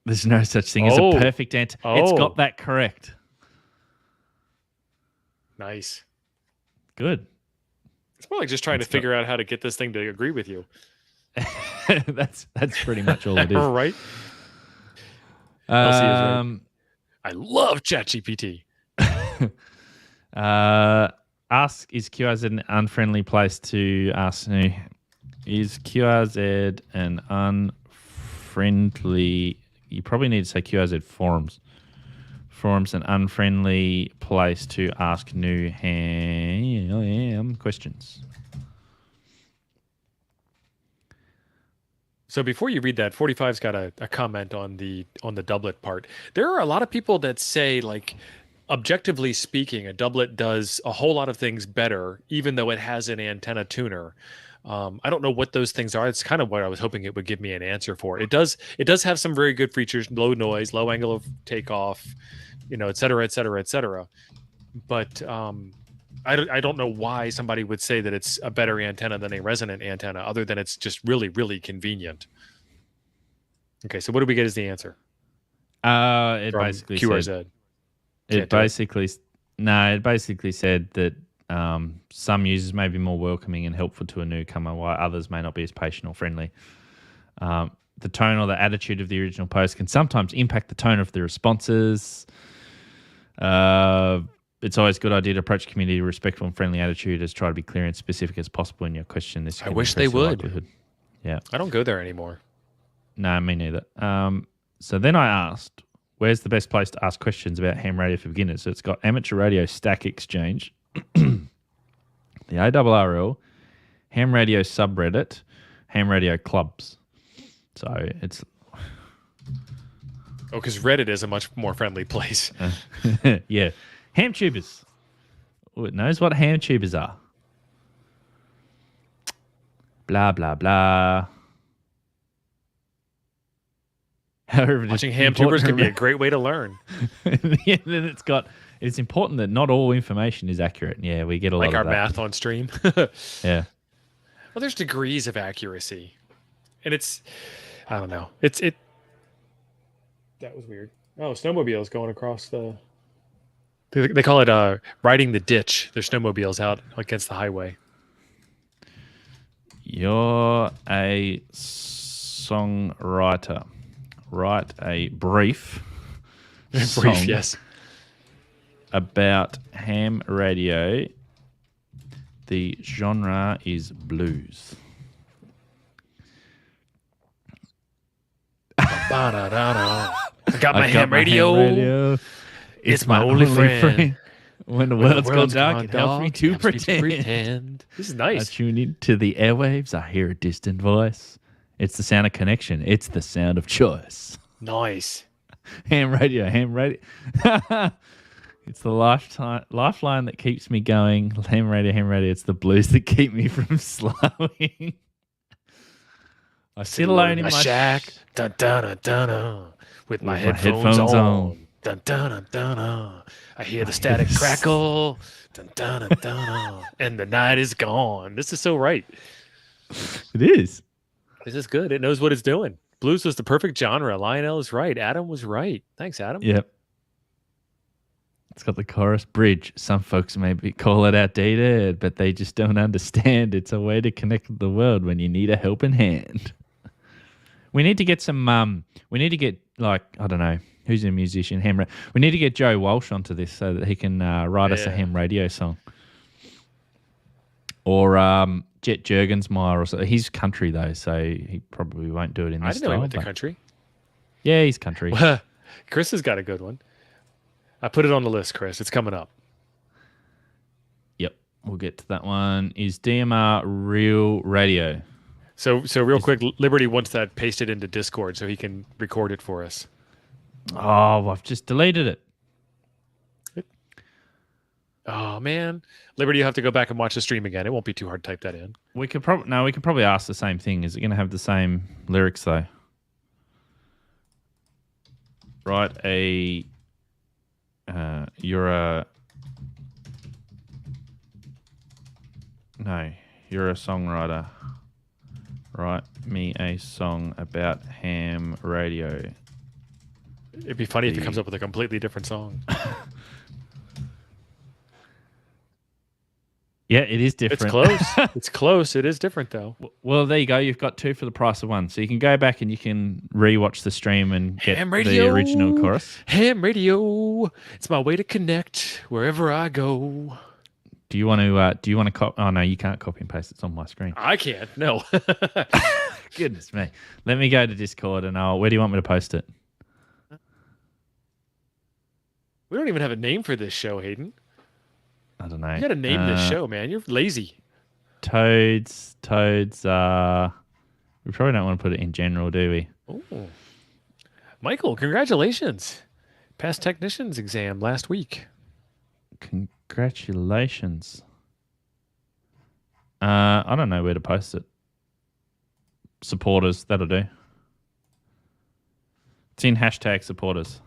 There's no such thing as a perfect antenna. It's got that correct. Nice. Good. It's more like just trying to figure out how to get this thing to agree with you. That's pretty much all it is. All right. LC is right. I love ChatGPT. Ask, is QRZ an unfriendly place to ask? No. Is QRZ an unfriendly? You probably need to say QRZ forums. Forum's an unfriendly place to ask new ham questions. So before you read that, 45's got a comment on the doublet part. There are a lot of people that say, like, objectively speaking, a doublet does a whole lot of things better, even though it has an antenna tuner. I don't know what those things are. It's kind of what I was hoping it would give me an answer for. It does have some very good features: low noise, low angle of takeoff, et cetera, et cetera, et cetera. But I don't know why somebody would say that it's a better antenna than a resonant antenna, other than it's just really, really convenient. Okay, so what do we get as the answer? It From basically QRZ. said. It basically said that some users may be more welcoming and helpful to a newcomer, while others may not be as patient or friendly. The tone or the attitude of the original post can sometimes impact the tone of the responses. It's always a good idea to approach community with a respectful and friendly attitude, as try to be clear and specific as possible in your question. This I wish they would. Likelihood. Yeah. I don't go there anymore. No, me neither. So then I asked, where's the best place to ask questions about ham radio for beginners? So it's got Amateur Radio Stack Exchange, the ARRL, Ham Radio subreddit, Ham Radio clubs. So it's... Oh, because Reddit is a much more friendly place. Yeah. Ham tubers. Oh, it knows what ham tubers are. Blah, blah, blah. However, watching ham tubers can be a great way to learn. Yeah, then it's important that not all information is accurate. Yeah, we get a lot of that. Like our math on stream. Yeah. Well, there's degrees of accuracy. And it's, I don't know. That was weird. Oh, snowmobiles going across the... They call it riding the ditch. There's snowmobiles out against the highway. You're a songwriter. Write a brief song yes, about ham radio. The genre is blues. I got my ham radio. It's my only friend. When the world's gone dark, it helps me to pretend. This is nice. I tune into the airwaves. I hear a distant voice. It's the sound of connection. It's the sound of choice. Nice. Ham radio. It's the lifeline that keeps me going. Ham radio. It's the blues that keep me from slowing. I sit alone in my shack, dun, dun, dun, dun, dun, with my headphones on. Dun, dun, dun, dun, dun. I hear the static crackle, dun, dun, dun, dun, dun, and the night is gone. This is so right. It is. This is good. It knows what it's doing. Blues was the perfect genre. Lionel is right. Adam was right. Thanks, Adam. Yep. It's got the chorus bridge. Some folks maybe call it outdated, but they just don't understand. It's a way to connect with the world when you need a helping hand. We need to get some, we need to get, like, I don't know, who's a musician? We need to get Joe Walsh onto this so that he can write us a ham radio song. Or Jet Jurgensmeyer or so. He's country, though, so he probably won't do it in this I didn't know he style, went to country. Yeah, he's country. Chris has got a good one. I put it on the list, Chris. It's coming up. Yep, we'll get to that one. Is DMR real radio? So real quick, Liberty wants that pasted into Discord so he can record it for us. Oh, I've just deleted it. Oh, man. Liberty, you have to go back and watch the stream again. It won't be too hard to type that in. We could probably ask the same thing. Is it going to have the same lyrics, though? Write a... you're a songwriter. Write me a song about ham radio. It'd be funny if it comes up with a completely different song. Yeah, it is different. It's close. It's close. It is different, though. Well, there you go. You've got two for the price of one. So you can go back and you can rewatch the stream and get the original chorus. Ham radio. It's my way to connect wherever I go. Do you want to copy? Oh, no, you can't copy and paste. It's on my screen. I can't. No. Goodness me. Let me go to Discord and where do you want me to post it? We don't even have a name for this show, Hayden. I don't know. You got to name this show, man. You're lazy. Toads. We probably don't want to put it in general, do we? Oh, Michael, congratulations! Passed technician's exam last week. Congratulations. I don't know where to post it. Supporters, that'll do. It's in hashtag supporters.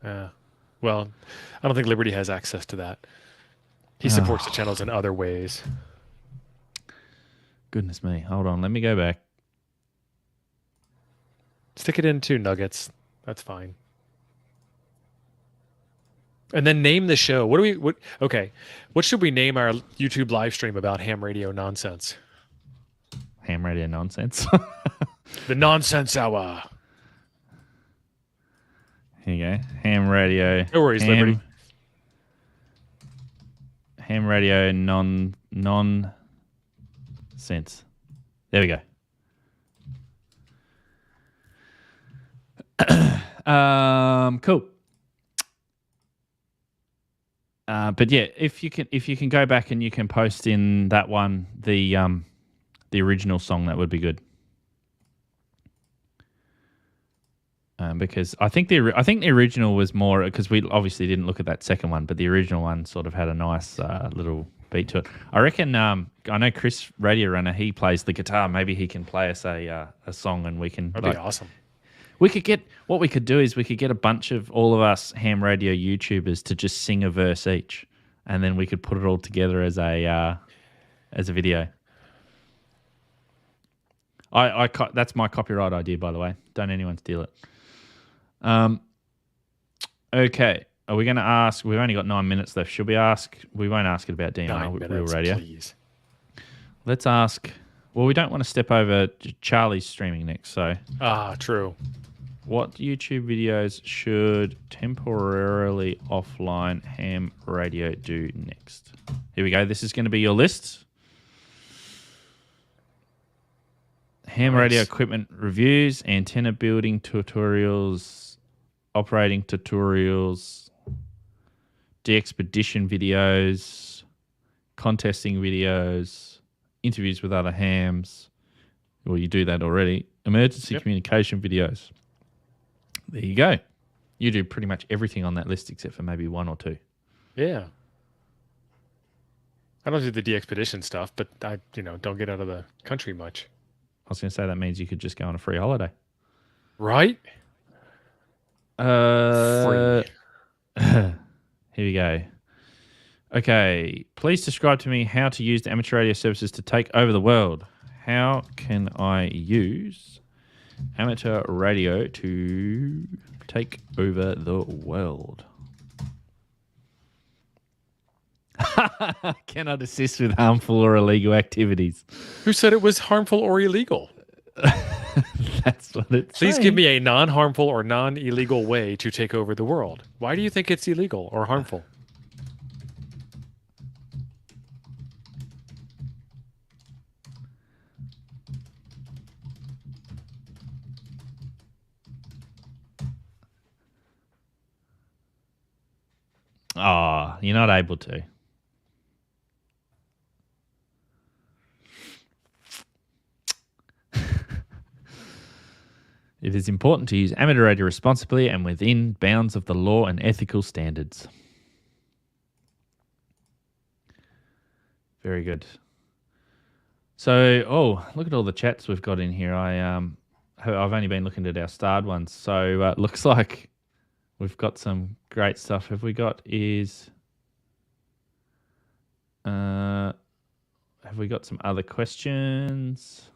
Well, I don't think Liberty has access to that. He supports the channels in other ways. Goodness me. Hold on. Let me go back. Stick it into Nuggets. That's fine. And then name the show. Okay. What should we name our YouTube live stream about ham radio nonsense? Ham radio nonsense. The Nonsense Hour. Here you go. Ham radio. No worries, Liberty. Ham radio nonsense. There we go. Cool. But yeah, if you can go back and you can post in that one the original song, that would be good. Because I think the original was more, because we obviously didn't look at that second one, but the original one sort of had a nice little beat to it. I reckon. I know Chris Radio Runner. He plays the guitar. Maybe he can play us a song, and we can. That'd be awesome. We could get what we could do is we could get a bunch of all of us ham radio YouTubers to just sing a verse each, and then we could put it all together as a video. That's my copyright idea, by the way. Don't anyone steal it. Okay. Are we going to ask? We've only got 9 minutes left. Should we ask? We won't ask it about DMR 9 minutes, Real Radio. Please. Let's ask. Well, we don't want to step over. Charlie's streaming next, so. True. What YouTube videos should temporarily offline ham radio do next? Here we go. This is going to be your list. Ham radio equipment reviews, antenna building tutorials, operating tutorials, de-expedition videos, contesting videos, interviews with other hams. Well, you do that already. Emergency communication videos. There you go. You do pretty much everything on that list except for maybe one or two. Yeah. I don't do the de-expedition stuff, but I, don't get out of the country much. I was going to say that means you could just go on a free holiday. Right? Free. Here we go. Okay. Please describe to me how to use the amateur radio services to take over the world. How can I use amateur radio to take over the world? Cannot assist with harmful or illegal activities. Who said it was harmful or illegal? That's what it's Please saying. give me a non-harmful or non-illegal way to take over the world. Why do you think it's illegal or harmful? Oh, you're not able to. It is important to use amateur radio responsibly and within bounds of the law and ethical standards. Very good. So, look at all the chats we've got in here. I've only been looking at our starred ones. So, it looks like we've got some great stuff. Have we got have we got some other questions?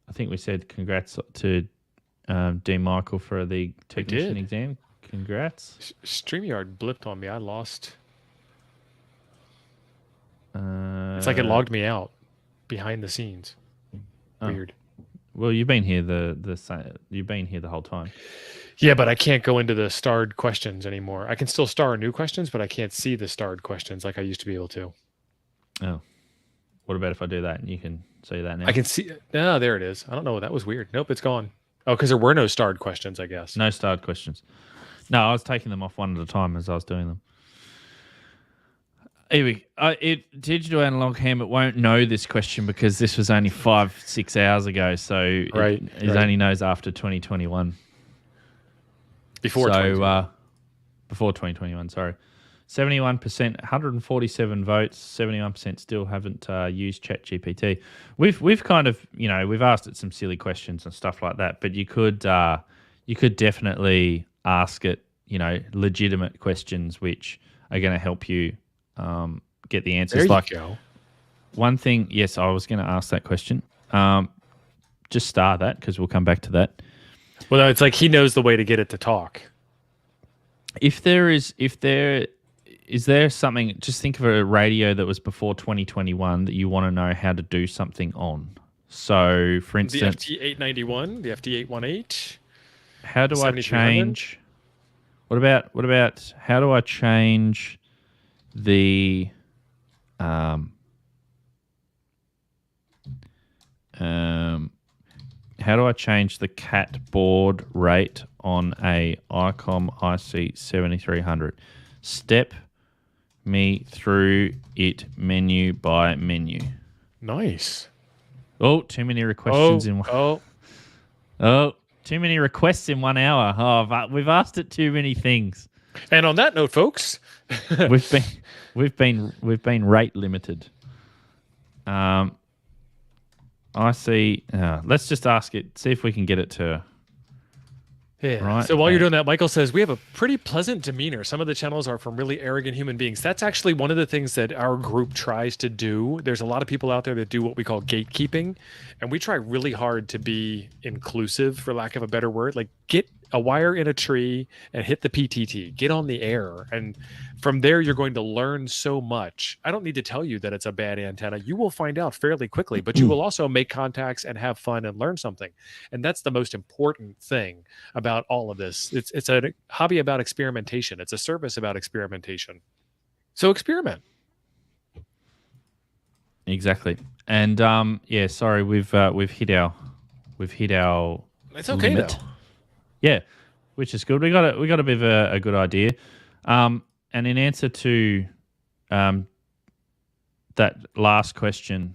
I think we said congrats to D. Michael for the technician exam. Congrats. StreamYard blipped on me. I lost. It's like it logged me out behind the scenes. Weird. Well, you've been here you've been here the whole time. Yeah, but I can't go into the starred questions anymore. I can still star new questions, but I can't see the starred questions like I used to be able to. Oh. What about if I do that and you can see that now? I can see. No, there it is. I don't know. That was weird. Nope, it's gone. Oh, because there were no starred questions, I guess. No starred questions. No, I was taking them off one at a time as I was doing them. Anyway, digital analog ham, it won't know this question because this was only 5-6 hours ago. So it only knows after 2021. Before 2021. Before 2021, sorry. 71%, 147 votes, 71% still haven't used ChatGPT. We've kind of, we've asked it some silly questions and stuff like that, but you could definitely ask it, legitimate questions which are going to help you get the answers. There you go. One thing, yes, I was going to ask that question. Just star that because we'll come back to that. Well, no, it's like he knows the way to get it to talk. Is there something, just think of a radio that was before 2021 that you want to know how to do something on. So, for instance... The FT891, the FT818. How do I change... What about how do I change the... how do I change the cat baud rate on a ICOM IC 7300? Step me through it menu by menu. Nice. Oh, too many requests in one. Oh, too many requests in 1 hour. Oh, we've asked it too many things. And on that note, folks, we've been rate limited. I see. Let's just ask it. See if we can get it to. Yeah. Right. So while you're doing that, Michael says we have a pretty pleasant demeanor. Some of the channels are from really arrogant human beings. That's actually one of the things that our group tries to do. There's a lot of people out there that do what we call gatekeeping, and we try really hard to be inclusive, for lack of a better word. Like, get a wire in a tree and hit the PTT. Get on the air, and from there you're going to learn so much. I don't need to tell you that it's a bad antenna. You will find out fairly quickly, but you will also make contacts and have fun and learn something. And that's the most important thing about all of this. It's a hobby about experimentation. It's a service about experimentation. So experiment. Exactly. And sorry, we've hit our It's okay limit. though. Yeah, which is good. We got a bit of a good idea. And in answer to that last question,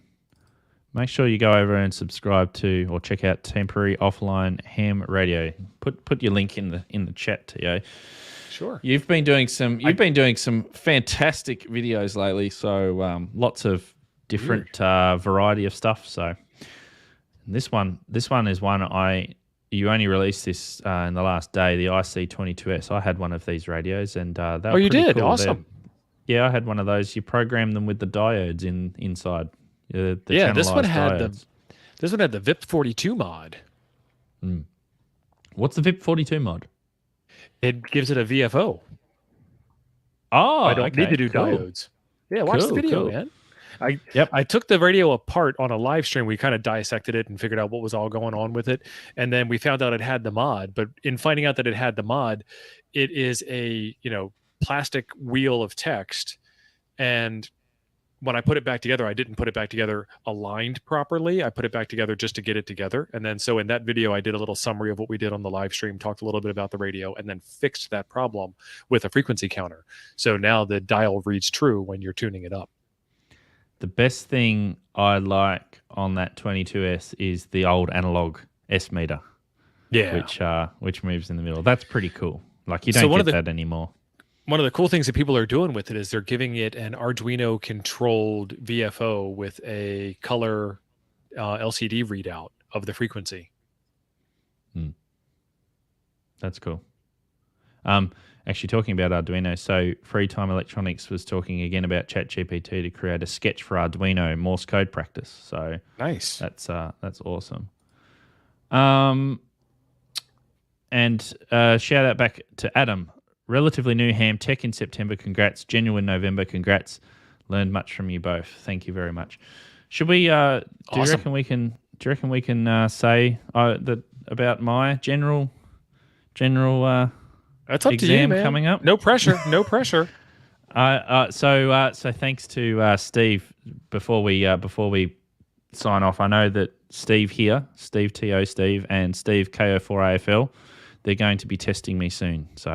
make sure you go over and subscribe to or check out Temporary Offline Ham Radio. Put your link in the chat, T.O. Sure. You've been doing some fantastic videos lately. So lots of different variety of stuff. So this one is one you only released this in the last day, the IC22S. I had one of these radios, and they were you pretty did? cool. Awesome. Yeah, I had one of those. You program them with the diodes inside. This one had diodes. This one had the VIP42 mod. What's the VIP42 mod? It gives it a VFO. Oh, I don't need to do cool. diodes. Yeah, watch the video, man. I took the radio apart on a live stream. We kind of dissected it and figured out what was all going on with it. And then we found out it had the mod. But in finding out that it had the mod, it is a, plastic wheel of text. And when I put it back together, I didn't put it back together aligned properly. I put it back together just to get it together. And then so in that video, I did a little summary of what we did on the live stream, talked a little bit about the radio, and then fixed that problem with a frequency counter. So now the dial reads true when you're tuning it up. The best thing I like on that 22S is the old analog S meter. Yeah. Which moves in the middle. That's pretty cool. Like you don't get that anymore. One of the cool things that people are doing with it is they're giving it an Arduino controlled VFO with a color LCD readout of the frequency. That's cool. Actually, talking about Arduino, so Free Time Electronics was talking again about ChatGPT to create a sketch for Arduino Morse code practice. So nice. That's awesome. And shout out back to Adam. Relatively new ham tech in September. Congrats. Genuine November. Congrats. Learned much from you both. Thank you very much. Should we? Do you reckon we can? Do you reckon we can say that about my general? That's up to you, man. Coming up. No pressure. No pressure. So thanks to Steve. Before we sign off, I know that Steve here, Steve TO Steve, and Steve KO4AFL, they're going to be testing me soon. So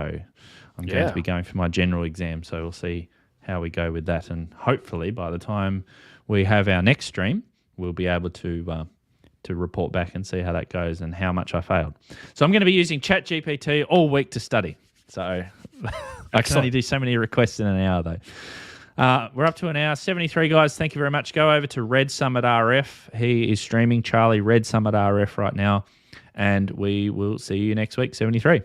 I'm going to be going for my general exam. So we'll see how we go with that, and hopefully by the time we have our next stream, we'll be able to report back and see how that goes and how much I failed. So I'm going to be using ChatGPT all week to study. So I can only do so many requests in an hour, though. We're up to an hour 73, guys. Thank you very much. Go over to Red Summit RF. He is streaming Charlie Red Summit RF right now, and we will see you next week, 73.